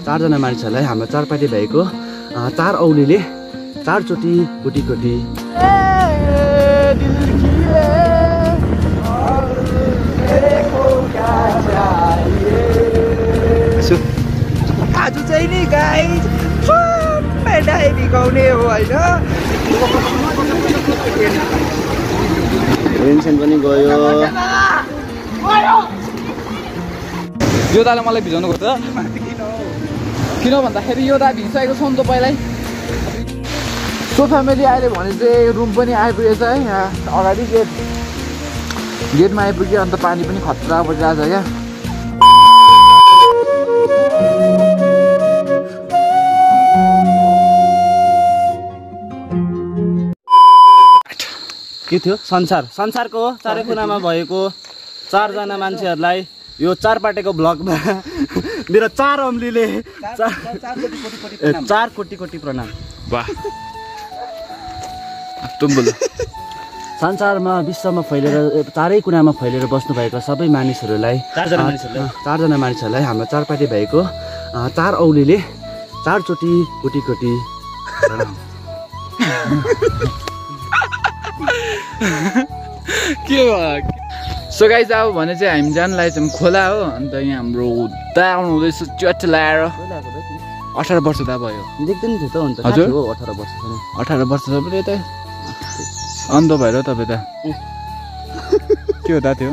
चारजना मानिसहरूलाई हाम्रो चारपाटे भएको चार औलीले चारचोटि कोटी कोटी आज चाहिँ नि गाइस बिकाउने हो होइन टेन्सन पनि गयो यो दाले मलाई भिजाउनु पर्छ किन भन्दाखेरि यो दा भिजिसकेको छ नि त पहिल्यै सो फ्यामिली अहिले भने चाहिँ रुम पनि आइपुगेछ है यहाँ अगाडि गेटमा आइपुग्यो अन्त पानी पनि खतरा परिरहेको छ क्या के थियो संसारको चारै कुनामा भएको चारजना मान्छेहरूलाई यो चारपाटेको ब्लगमा मेरो चार औँलीले 4 कोटी कोटी प्रणाम। वाह तुम बोल संसारमा विश्वमा फैलेर चारै कुनामा फैलेर बस्नुभएका सबै मानिसहरूलाई चारजना मानिसहरूलाई हाम्रो चारपाटे भएको चार औँलीले चारचोटि कोटी कोटी प्रणाम। के सो गाइस अब भने चाहिँ हामी जानलाई चाहिँ खोला हो अन्त यहाँ हाम्रो हुँदा आउनुहुँदैछ च्याट लाएर 18 वर्ष दा भयो देख्दैन थियो त अन्त हजुर 18 वर्ष छ पनि त अन्त भएर तपाईँ त के हुँदा थियो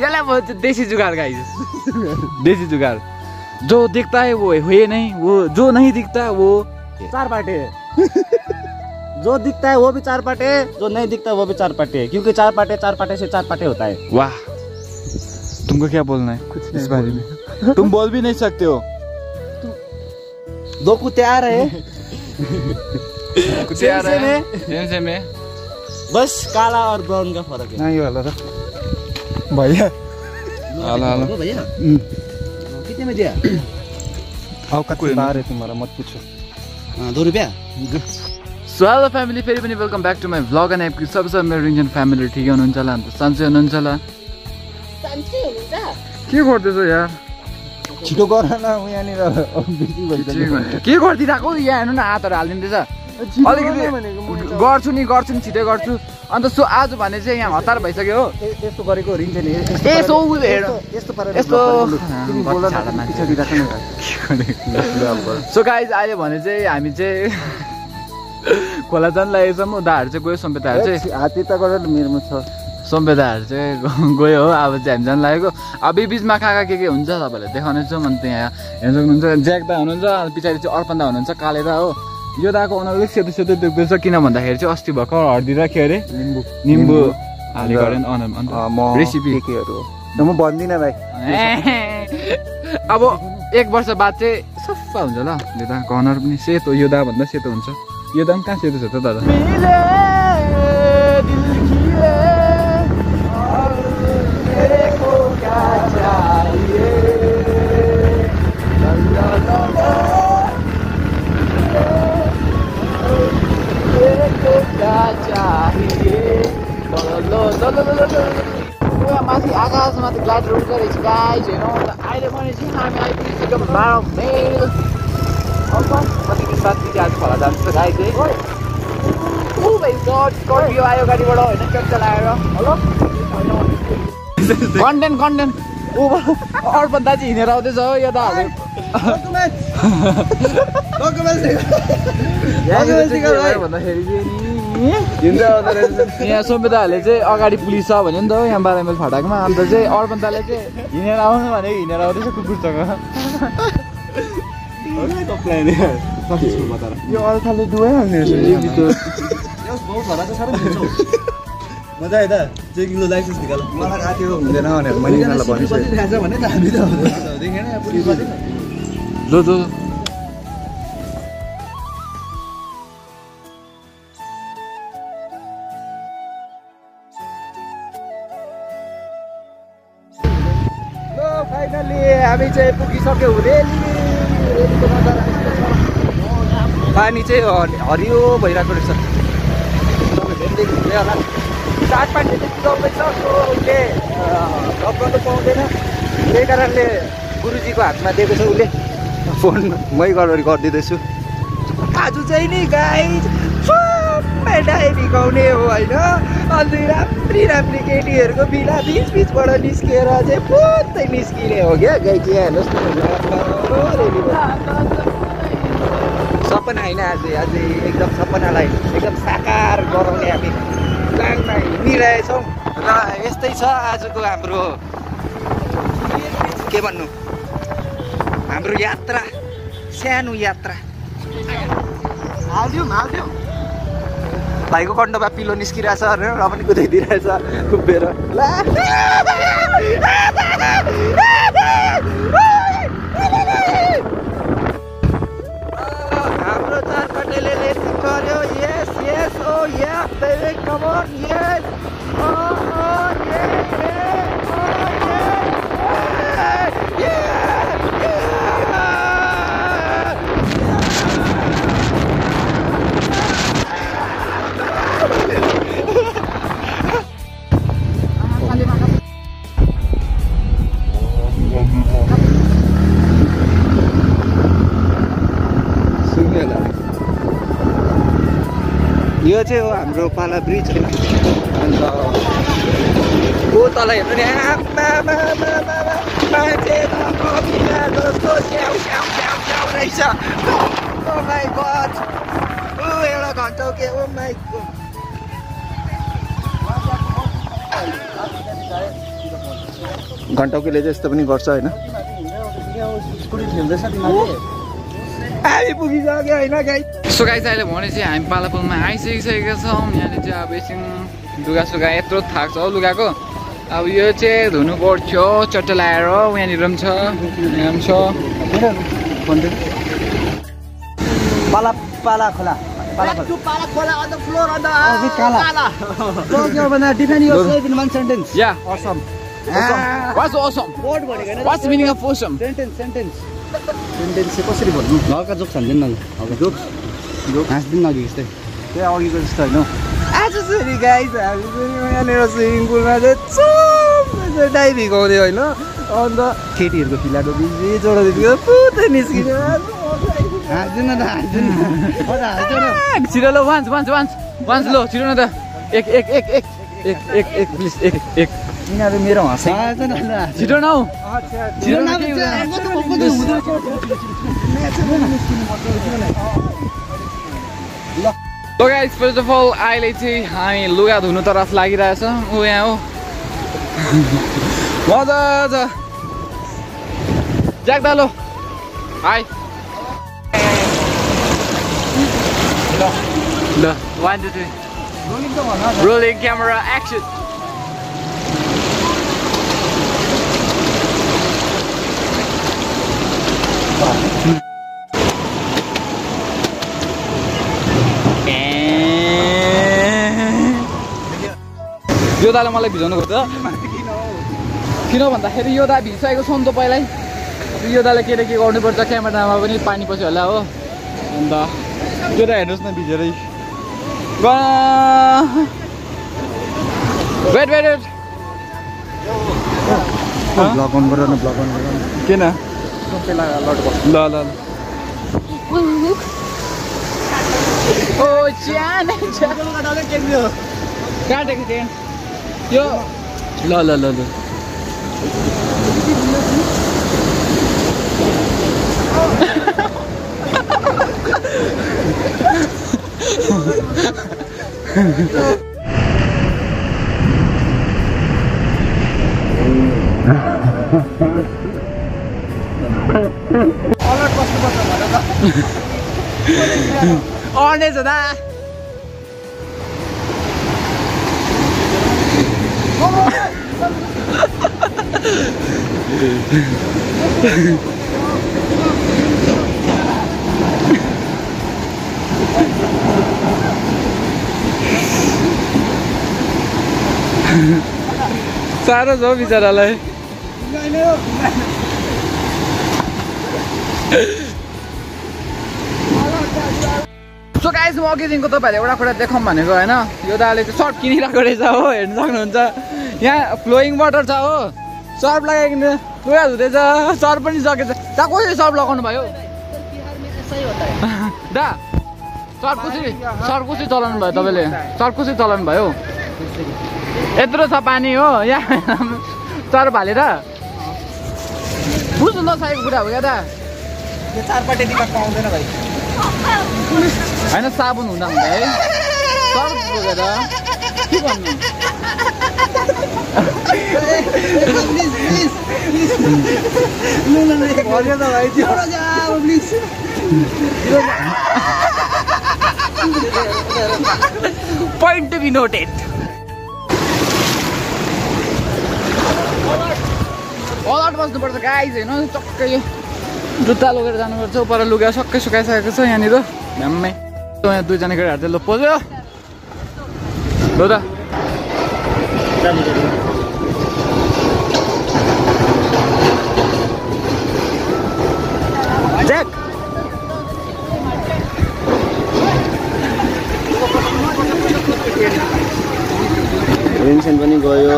यसलाई भन्छ देसी जुगाड गाइस देसी जुगाड जो दिखता है वो है नहीं वो जो नहीं दिखता वो चारपाटे जो दिखता है वो भी चारपाटे जो नहीं दिखता वो भी चारपाटे क्योंकि चारपाटे से चारपाटे होता है। वाह तुमको क्या बोलना है कुछ इस बारे में तुम बोल भी नहीं सकते हो दो कुत्ते आ रहे से में बस काला और ब्राउन का फर्क है। नहीं वाला था भैया हेलो भैया कितने में दिया औकात बता रहे तुम्हारा मत पूछो 2 रुपया। सो हेलो फ्यामिली फेरि पनि welcome back to my vlog and एपको सबैजना मेरो रिन्जन फ्यामिली ठिकै हुनुहुन्छ होला अन्त सन्चै हुनुहुन्छ होला के गर्दैछ यार छिटो गर न यहाँनिर के गरिदिरहेको यहाँ हेर्नु न हातहरू हालिदिँदैछ अलिकति गर्छु नि छिटै गर्छु अन्त सो आज भने चाहिँ यहाँ हतार भइसक्यो हो यस्तो गरेको रिन्जन यसो हेर यस्तो सो गाइज अहिले भने चाहिँ हामी चाहिँ खोला जान लागेको छौँ दाहरू चाहिँ गयो सम्पेदाहरू चाहिँ हात्ती त गरेर मेरोमा छ सम्पेदाहरू चाहिँ गयो हो अब चाहिँ हामी जान लागेको अब बिचमा कहाँ के हुन्छ तपाईँलाई देखाउने छौँ अन्त यहाँ हेर्नु सक्नुहुन्छ ज्याक्दा हुनुहुन्छ पछाडि चाहिँ अर्पन्दा हुनुहुन्छ कालेर हो यो दाको उनीहरूले सेतो सेतो देख्दैछ किन भन्दाखेरि चाहिँ अस्ति भर्खर हर्दी र के अरे निम्बु हालेको अरे रेसिपी म भन्दिनँ भाइ अब 1 वर्ष बाद चाहिँ सफा हुन्छ ल यो दा कर्नर पनि सेतो यो दा भन्दा सेतो हुन्छ यो दाम कहाँ सेतो छ त दादा माथि आकाशमाथि ग्लाइडर उड्दो रहेछ गाइज हेर्नु अहिले भने चाहिँ हामी आइपुगिसक्यौँ 12 मेल कति दिन बाद आज खोला जान्छ गाई चाहिँ स्कर्पियो आयो गाडीबाट होइन ट्र्याक्टर लगाएर हेलो कन्टेन्ट अर्पण दाजु हिँडेर आउँदैछ हो यो दाहरू भन्दाखेरि यहाँ सम्पेदाहरूले चाहिँ अगाडि पुलिस छ भन्यो नि त यहाँ 12 माइल फाटाकमा अन्त चाहिँ अर्पण दाले चाहिँ हिँडेर आउनु भनेको हिँडेर आउँदैछ कुकुरसँग यो अल्फाले डुबाइहाल्ने मजा आयो त चेकिङको लाइसेन्स निकाल मलाई थाहा थियो हुँदैन भनेर मैले यिनीहरूलाई भनिसकेँ भने त हामी त देखेन जो फाइनली हामी चाहिँ पुगिसक्यौँ रेली पानी चाहिँ हरियो भइरहेको रहेछ चारपाटीले सिकाउँदैछ उसले जब गर्नु पाउँदैन त्यही कारणले गुरुजीको हातमा दिएको छ उसले फोन मै गरिदिँदैछु आज चाहिँ नि गाइज सबै डाइभिकाउने हो होइन अलि राम्री राम्री केटीहरूको बिना बिचबाट निस्किएर चाहिँ पुत्तै निस्किने हो क्या गाइज हेर्नुहोस् सपना होइन आज एकदम सपनालाई एकदम साकार गराउने हामी प्लानमा हिँडिरहेछौँ र यस्तै छ आजको हाम्रो के भन्नु हाम्रो यात्रा सानो यात्रा हाल्दिउँ भाइको कण्ठमा पिलो निस्किरहेछ र पनि कुदाइदिइरहेछ उभिएर हाम्रो चारपाटेले लेसिङ गर्यो यस यस ओ या बेबी कम अन यस यो चाहिँ हो हाम्रो पाला ब्रिज होइन अन्त को तल हेर्नु नि मान्छे जस्तो स्याउ रहेछ ओ माई गड ऊ एउटा घन्टा के ओ माई घन्टौकीले चाहिँ यस्तो पनि गर्छ होइन हामी पुगिसक्यो होइन गाई सो गाइस अहिले भनेपछि हामी पालापुलमा आइसकिसकेका छौँ यहाँनिर चाहिँ अब एकछिन लुगा यत्रो थाक्छ हो लुगाको अब यो चाहिँ धुनु पर्छ चट्टा लगाएर यहाँनिर पनि छ यहाँ पनि छ पाला खोला What's awesome? What's the meaning of awesome? Sentence कसरी भन्नु हल्का जोक्स हान्दैन न हल्का जोक्स हाँस्दैन अघि जस्तै त्यही अघिको जस्तो होइन आज चाहिँ गाइज हामी चाहिँ यहाँनिर स्विमिङ पुलमा चाहिँ डाइभिङ आउने होइन अन्त केटीहरूको फिलाको बिच जोड्दा पुरै निस्किने हाँस्दैन त हाँस्दैन छिटो ल वान्स ल छिटो न त एक प्लिज एक यिनीहरू मेरो हँसाइ छिटो न So guys, first of all, अहिले चाहिँ हामी लुगा धुनु तर्फ लागिरहेछ ऊ यहाँ हो मजा छ ज्याक्दा लो हाई ल 1 2 3 rolling camera action यो दाले मलाई भिजाउनु खोज्छ किन भन्दाखेरि यो दा भिजिसकेको छ नि त पहिल्यै यो दाले के गर्नुपर्छ क्यामेरामा पनि पानी पछि होला हो अन्त यो दा हेर्नुहोस् न भिजेरै वेट ब्लग अन गर न किन ल ओ च्यान काटेको थिएँ यो ल अलर्ट बस्नुपर्छ भनेर त अर्नेछ दा साह्रो छ बिचरालाई सो गाइस म अघिदेखिको तपाईँहरूले एउटा कुरा देखाउँ भनेको होइन यो दाले चाहिँ सर्फ किनिरहेको रहेछ हो हेर्नु सक्नुहुन्छ यहाँ फ्लोइङ वाटर छ हो सर्फ लगाइकन पुरा हुँदैछ सर्फ पनि सकेछ दा कसरी सर्फ लगाउनु भयो दा सर्फ कसरी चलाउनु भयो तपाईँले सर्फ कसरी चलाउनु भयो यत्रो छ पानी हो यहाँ सर्फ हालेर बुझ्नु नसकेको कुरा हो क्या दा यो चारपाटे दिमाग पाउँदैन भाइ होइन साबुन हुँदा है सर्फ बोकेर के भन्नु Point to be noted. Alert बस्नुपर्छ गाइज होइन टक्कै यो जुत्ता लगेर जानुपर्छ पर लुगा सबै सुकाइसकेको छ यहाँनिर झ्याम्मै यहाँ दुईजना केटाहरू चाहिँ लो पोज्यो ल त Jack. Vincent पनि गयो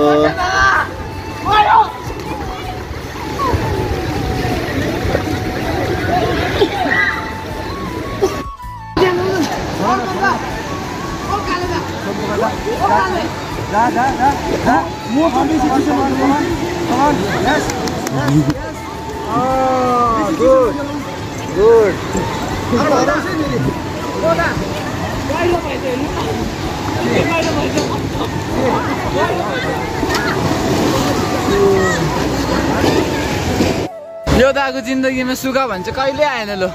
यो दाको जिन्दगीमा सुख भन्छ कहिले आएन लो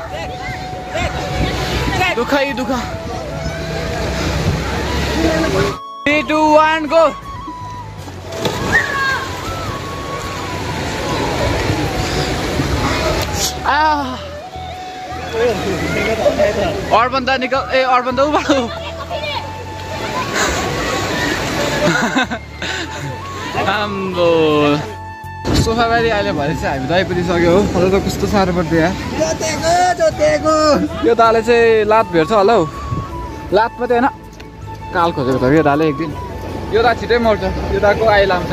दुःखै दुःख 3 2 1 गो अर्बन त निकल ए अर्बन त उबाट हाम्रो सोफाबारी अहिले भरे चाहिँ हामी दही पनि सक्यो हो अझ त कस्तो साह्रो पर्थ्यो यार यो दाले चाहिँ लात भेट्छ होला हौ लात मात्रै होइन काल खोजेको छ कि यो दाले एक दिन यो दा छिटै मर्छ यो दाको आइलाम्छ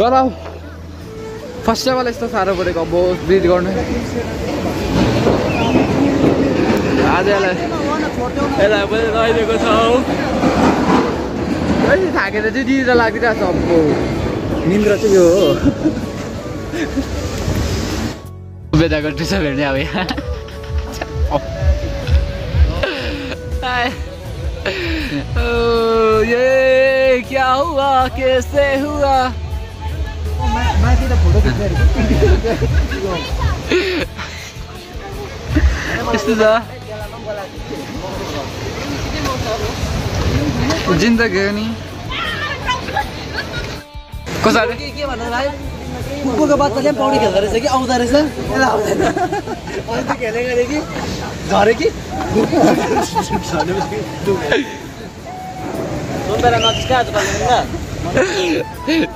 गर फर्स्ट अफ अल यस्तो साह्रो परेको अब ब्रिड गर्नु आज यसलाई पनि रहिदिएको छ हौ कहिले थाकेर चाहिँ निद्रा लागिरहेको छ अब निन्द्रा चाहिँ यो हो बेदाको टिसो भेट्ने अब यहाँ ये क्या हुआ कैसे हुआ माथि त फोटो खिच्दै यस्तो छ जिन्दगी हो नि कसरी के भन्नु भाइ कुकुरको बच्चाले पनि पौडी खेल्दो रहेछ कि आउँदो रहेछ यसलाई आउँदैन अनि त खेलेको अरे कि झऱ्यो कि सुनबेला नजिकै आज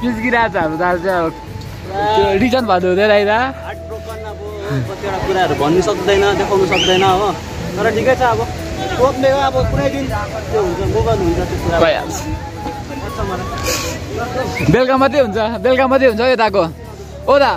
पिस्किरहेको छ हाम्रो दाल चाहिँ अब त्यो रिजन भन्नु हुँदैन होइन हार्ट ब्रोकन अब कतिवटा कुराहरू भन्नु सक्दैन देखाउनु सक्दैन हो तर ठिकै छ अब रोक्ने हो अब कुनै दिन त्यो हुन्छ मोबाइल हुन्छ त्यो कुरा भइहाल्छ बेलुका मात्रै हुन्छ यताको ओ दा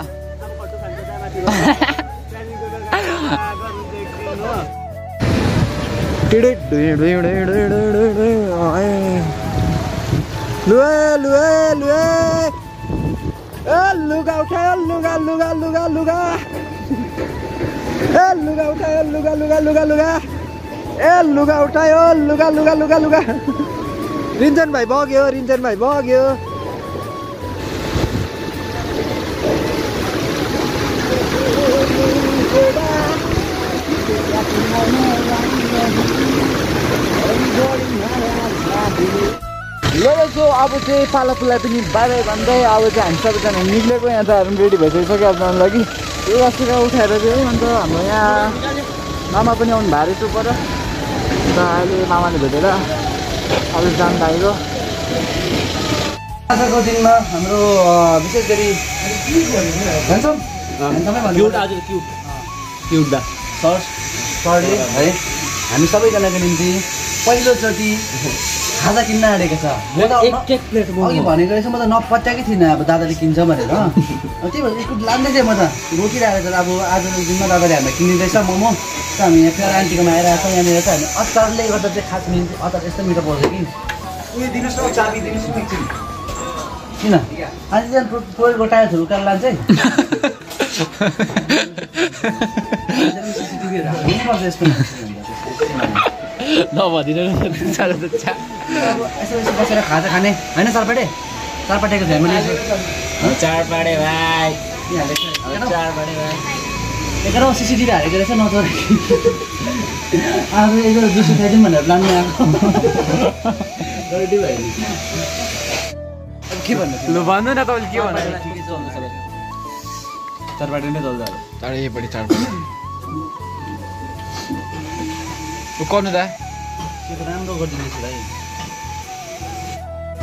लुगा उठायो लुगा लुगा लुगा लुगा लुगा उठायो लुगा लुगा लुगा लुगा लुगा उठायो लुगा लुगा लुगा लुगा रिन्जन भाइ बग्यो सो अब चाहिँ पालापुलाई पनि बाई बाई भन्दै अब चाहिँ हामी सबैजना निक्लेको यहाँ त रेडी भइसकिसक्यो अब जानु लागि लुगा सुगा उठाएर चाहिँ अन्त हाम्रो यहाँ मामा पनि आउनु भएको रहेछ पर अन्त अहिले मामाले भेटेर अब जानु लागेको आजको दिनमा हाम्रो विशेष गरी उठ्दा सरी है हामी सबैजनाको निम्ति पहिलोचोटि खाजा किन्न आँटेको छ म त एक प्लेट अघि भनेको रहेछ म त नपत्याएकै थिइनँ अब दादाले किन्छ भनेर त्यही भएर स्कुट लाँदै थिएँ म त रोकिरहेको छ अब आजको दिनमा दादाले हामीलाई किनिँदैछ मोमो त हामी यहाँ फेरि आन्टीकोमा आइरहेको छ यहाँनिर चाहिँ हामी अचारले गर्दा चाहिँ खास मिल्छ अचार यस्तो मिठो पाउँछ कि उयो दिनुहोस् न चाबी दिनुहोस् न एकछिन किन आन्टी त्यहाँ पोइलको टायरहरू उकालो लान्छ है CCTV-हरू यस्तो नभनिदिनु अब यसो बसेर खाजा खाने होइन चारपाटेको फ्यामिली चारपाडे भाइ एघारौँ CCTV हालेको रहेछ नचोर अब एकजना जुसु खाइदिउँ भनेर प्लान आएको रेडी भयो नि अब के भन्नु लु भन्नु न तपाईँले के भन्नु ठिकै चल्दैछ होला चारपाडे नै चल्छ चारैपट्टि चारपट्टि गर्नु त राम्रो गरिदिँदैछ भाइ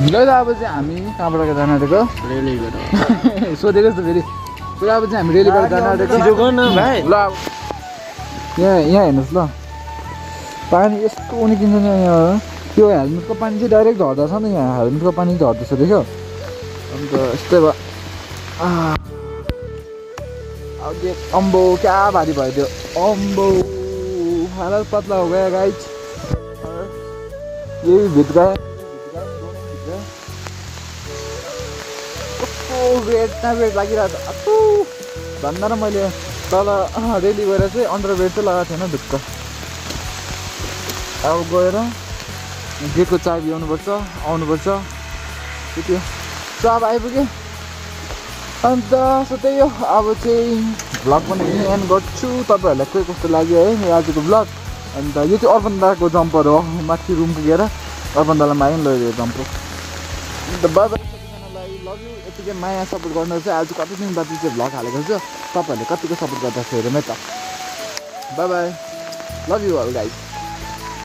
ल त अब चाहिँ हामी कहाँबाट जान आँटेको रेलीबाट सोधेको जस्तो फेरि तर अब चाहिँ हामी रेलीबाट जान आँटेको छिटो गर्न भाइ ल अब यहाँ हेर्नुहोस् ल पानी यस्तो उनी किन्छ नि यहाँ त्यो हेलमेटको पानी चाहिँ डाइरेक्ट झर्दा छ नि यहाँ हेलमेटको पानी झर्दैछ देख्यो अन्त यस्तै भयो अब अम्बो क्या भारी भयो त्यो अम्बो हालत पतला हो गया गाइज यही भित्र कस्तो वेट लागिरहेको छ भन्दा र मैले तल रेली गएर चाहिँ अन्डरवेयर चाहिँ लगाएको थिएन ढुक्क अब गएर गेटको चाबी आउनुपर्छ त्यो अब आइपुग्यो अन्त सो त्यही हो अब चाहिँ भ्लग पनि एन्ड गर्छु तपाईँहरूलाई के कस्तो लाग्यो है मेरो आजको भ्लग अन्त यो चाहिँ अर्पण दाको जम्पर हो माथि रुम पुगेर अर्पण दालाई माग्यो नि लगेको जम्पर अन्त बाबा सबैजनालाई लभ यु यतिकै माया सपोर्ट गर्नु चाहिँ आज कति दिन बाद चाहिँ भ्लग हालेको छु तपाईँहरूले कतिको सपोर्ट गर्दा हेरौँ है त bye love you all guys